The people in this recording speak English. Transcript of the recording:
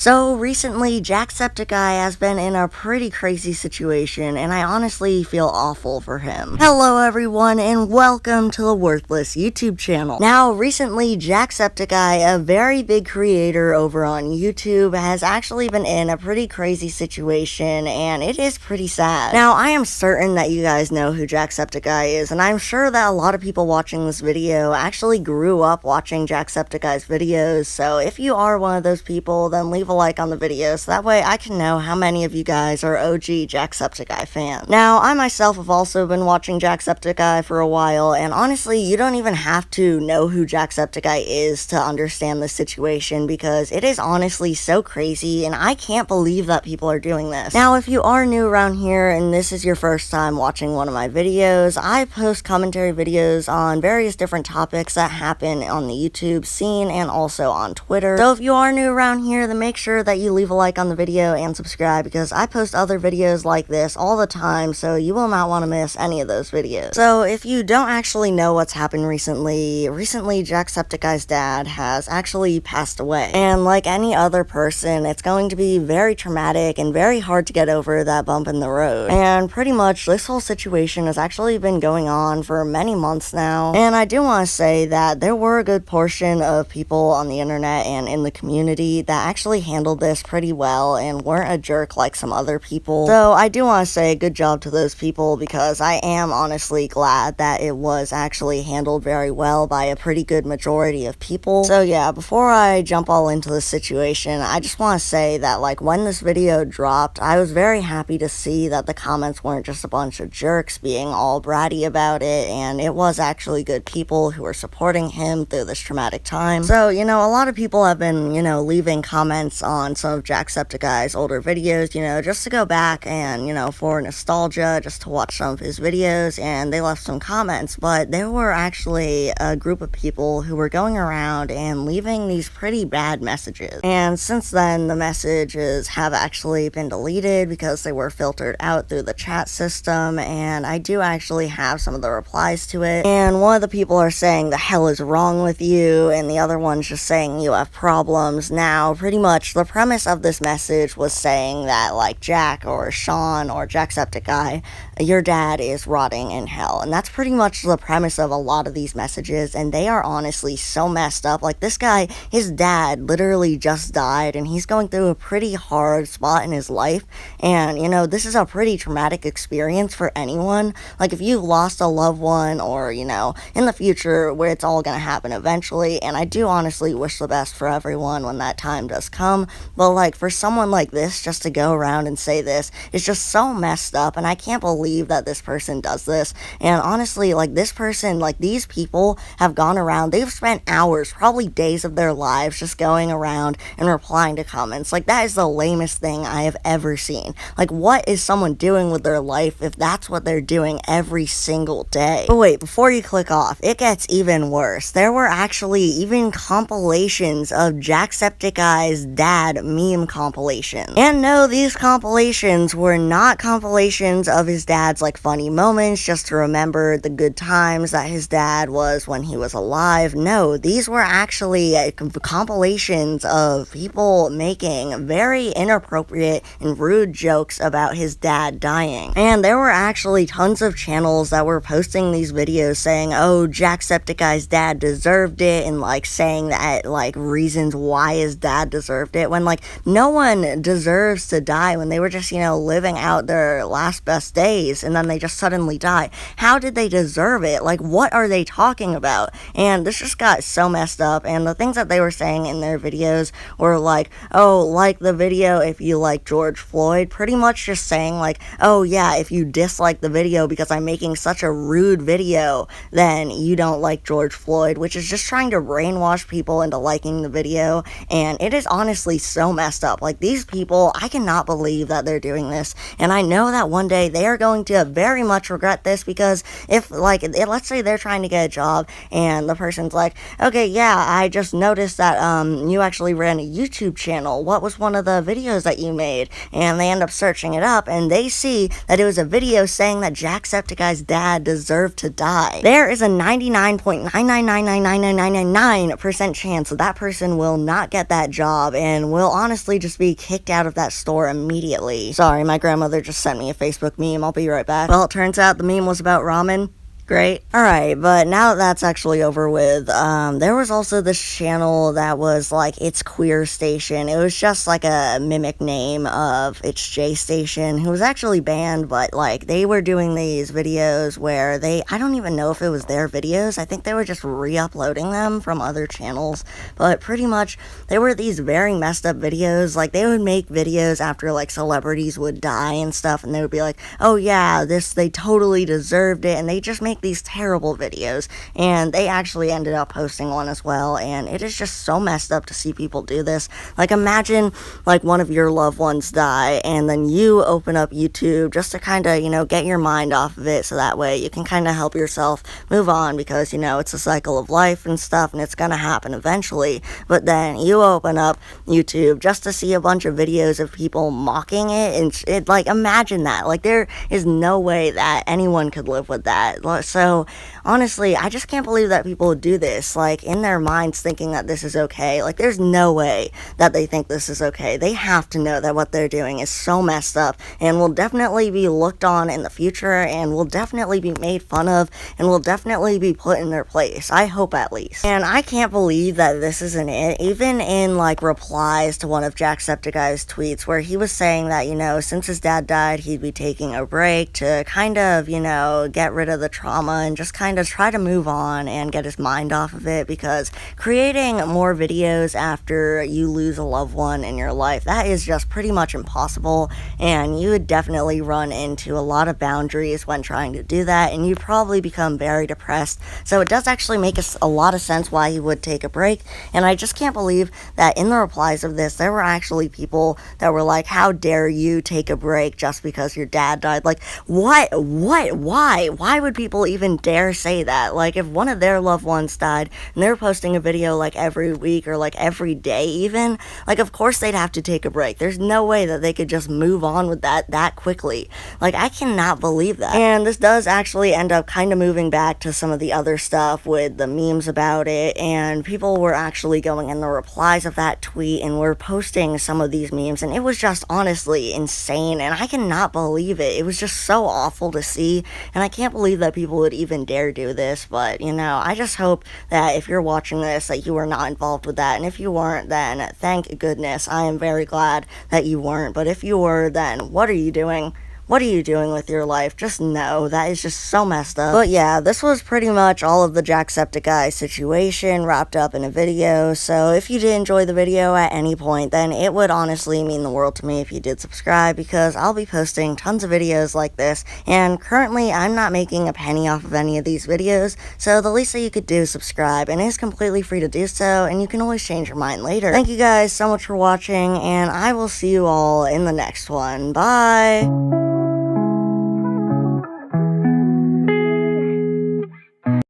So recently, Jacksepticeye has been in a pretty crazy situation, and I honestly feel awful for him. Hello everyone, and welcome to the Worthless YouTube channel. Now, recently, Jacksepticeye, a very big creator over on YouTube, has actually been in a pretty crazy situation, and it is pretty sad. Now, I am certain that you guys know who Jacksepticeye is, and I'm sure that a lot of people watching this video actually grew up watching Jacksepticeye's videos, so if you are one of those people, then leave a like on the video so that way I can know how many of you guys are OG Jacksepticeye fans. Now, I myself have also been watching Jacksepticeye for a while, and honestly, you don't even have to know who Jacksepticeye is to understand the situation because it is honestly so crazy, and I can't believe that people are doing this. Now, if you are new around here and this is your first time watching one of my videos, I post commentary videos on various different topics that happen on the YouTube scene and also on Twitter. So if you are new around here, then make sure that you leave a like on the video and subscribe because I post other videos like this all the time, so you will not want to miss any of those videos. So if you don't actually know what's happened recently Jacksepticeye's dad has actually passed away. And like any other person, it's going to be very traumatic and very hard to get over that bump in the road. And pretty much this whole situation has actually been going on for many months now. And I do want to say that there were a good portion of people on the internet and in the community that actually handled this pretty well and weren't a jerk like some other people. So I do want to say good job to those people because I am honestly glad that it was actually handled very well by a pretty good majority of people. So yeah, before I jump all into the situation, I just want to say that like when this video dropped, I was very happy to see that the comments weren't just a bunch of jerks being all bratty about it, and it was actually good people who were supporting him through this traumatic time. So, you know, a lot of people have been, leaving comments on some of Jacksepticeye's older videos, just to go back and, for nostalgia, just to watch some of his videos, and they left some comments, but there were actually a group of people who were going around and leaving these pretty bad messages. And since then, the messages have actually been deleted because they were filtered out through the chat system, and I do actually have some of the replies to it. And one of the people are saying, "The hell is wrong with you?" and the other one's just saying, "You have problems." Now, pretty much the premise of this message was saying that like Jack or Sean or Jacksepticeye, your dad is rotting in hell. And that's pretty much the premise of a lot of these messages, and they are honestly so messed up. Like this guy, his dad literally just died, and he's going through a pretty hard spot in his life, and this is a pretty traumatic experience for anyone. Like if you lost a loved one or in the future where it's all gonna happen eventually, and I do honestly wish the best for everyone when that time does come, but like for someone like this just to go around and say this is just so messed up, and I can't believe that this person does this. And honestly, like this person, like these people have gone around, they've spent hours, probably days of their lives just going around and replying to comments. Like that is the lamest thing I have ever seen. Like what is someone doing with their life if that's what they're doing every single day? But wait, before you click off, it gets even worse. There were actually even compilations of Jacksepticeye's dad meme compilations. And no, these compilations were not compilations of his dad's like funny moments just to remember the good times that his dad was when he was alive. No, these were actually compilations of people making very inappropriate and rude jokes about his dad dying. And there were actually tons of channels that were posting these videos saying, "Oh, Jacksepticeye's dad deserved it," and like saying that like reasons why his dad deserved it, when like no one deserves to die when they were just living out their last best days and then they just suddenly die. How did they deserve it? Like what are they talking about? And this just got so messed up, and the things that they were saying in their videos were like, "Oh, like the video if you like George Floyd," pretty much just saying like, "Oh yeah, if you dislike the video because I'm making such a rude video, then you don't like George Floyd," which is just trying to brainwash people into liking the video. And it is honestly so messed up. Like these people, I cannot believe that they're doing this, and I know that one day they are going to very much regret this, because if like let's say they're trying to get a job and the person's like, "Okay, yeah, I just noticed that you actually ran a YouTube channel. What was one of the videos that you made?" And they end up searching it up and they see that it was a video saying that Jacksepticeye's dad deserved to die. There is a 99.9999999% chance that that person will not get that job, and and will honestly just be kicked out of that store immediately. Sorry, my grandmother just sent me a Facebook meme. I'll be right back. Well, it turns out the meme was about ramen. Great. Alright, but now that that's actually over with, there was also this channel that was like It's Queer Station. It was just like a mimic name of It's J Station, who was actually banned, but like they were doing these videos where I don't even know if it was their videos. I think they were just re-uploading them from other channels, but pretty much they were these very messed up videos. Like they would make videos after like celebrities would die and stuff, and they would be like, oh yeah, they totally deserved it, and they just make these terrible videos, and they actually ended up posting one as well, and it is just so messed up to see people do this. Like imagine like one of your loved ones die, and then you open up YouTube just to kind of, you know, get your mind off of it, so that way you can kind of help yourself move on, because, you know, it's a cycle of life and stuff, and it's gonna happen eventually. But then you open up YouTube just to see a bunch of videos of people mocking it, and it like, imagine that. Like there is no way that anyone could live with that. So honestly, I just can't believe that people would do this, like in their minds thinking that this is okay. Like there's no way that they think this is okay. They have to know that what they're doing is so messed up and will definitely be looked on in the future, and will definitely be made fun of, and will definitely be put in their place. I hope, at least. And I can't believe that this isn't it. Even in like replies to one of Jacksepticeye's tweets where he was saying that, you know, since his dad died, he'd be taking a break to kind of, you know, get rid of the trauma and just kind of try to move on and get his mind off of it, because creating more videos after you lose a loved one in your life, that is just pretty much impossible, and you would definitely run into a lot of boundaries when trying to do that, and you'd probably become very depressed. So it does actually make a lot of sense why he would take a break, and I just can't believe that in the replies of this, there were actually people that were like, how dare you take a break just because your dad died? Like, what, why would people even dare say that? Like, if one of their loved ones died and they're posting a video like every week or like every day even, like of course they'd have to take a break. There's no way that they could just move on with that quickly. Like, I cannot believe that. And this does actually end up kind of moving back to some of the other stuff with the memes about it, and people were actually going in the replies of that tweet and were posting some of these memes, and it was just honestly insane, and I cannot believe it. It was just so awful to see, and I can't believe that people would even dare do this. But, you know, I just hope that if you're watching this, that you were not involved with that, and if you weren't, then thank goodness. I am very glad that you weren't, but if you were, then what are you doing? What are you doing with your life? Just know that is just so messed up. But yeah, this was pretty much all of the Jacksepticeye situation wrapped up in a video. So if you did enjoy the video at any point, then it would honestly mean the world to me if you did subscribe, because I'll be posting tons of videos like this, and currently I'm not making a penny off of any of these videos, so the least that you could do is subscribe, and it is completely free to do so, and you can always change your mind later. Thank you guys so much for watching, and I will see you all in the next one. Bye!